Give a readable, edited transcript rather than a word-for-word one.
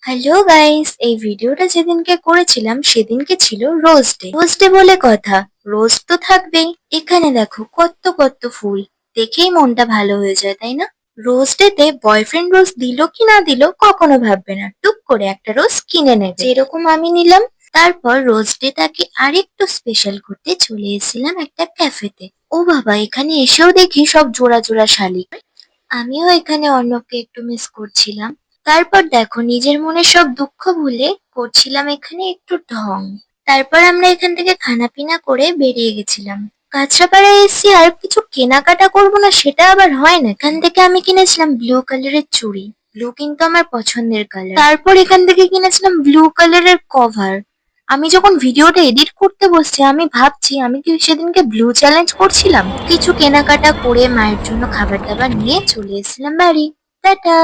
Hello guys, এই ভিডিওটা যেদিনকে করেছিলাম সেদিনকে ছিল রোজ ডে। রোজ ডে বলে কথা, রোজ তো থাকবেই। এখানে দেখো কত কত ফুল, দেখেই মনটা ভালো হয়ে যায়, তাই না? রোজ ডে তে বয়ফ্রেন্ড রোজ দিল কি না দিল কখনো ভাববে না, টুক করে একটা রোজ কিনে নেবে, যেরকম আমি নিলাম। তারপর রোজ ডেটাকে আরেকটু স্পেশাল করতে চলে এসেছিলাম একটা ক্যাফেতে। ও বাবা, এখানে এসেও দেখি সব জোড়া জোড়া শালিক। আমিও এখানে অর্ণবকে একটু মিস করছিলাম। তারপর দেখো নিজের মনে সব দুঃখ ভুলে করছিলাম এখানে একটু ঢং। তারপর আমরা এখান থেকে খানাপিনা করে বেরিয়ে গেছিলাম। কাঁচরাপাড়ায় এসছি আর কিছু কেনাকাটা করবো না সেটা আবার হয় না। এখান থেকে আমি কিনেছিলাম ব্লু কালারের চুড়ি। ব্লু কিন্তু আমার পছন্দের কালার। তারপর এখান থেকে কিনেছিলাম ব্লু কালারের কভার। আমি যখন ভিডিওটা এডিট করতে বসছি আমি ভাবছি আমি কি সেদিনকে ব্লু চ্যালেঞ্জ করছিলাম। কিছু কেনাকাটা করে মায়ের জন্য খাবার দাবার নিয়ে চলে এসেছিলাম বাড়ি। টাটা।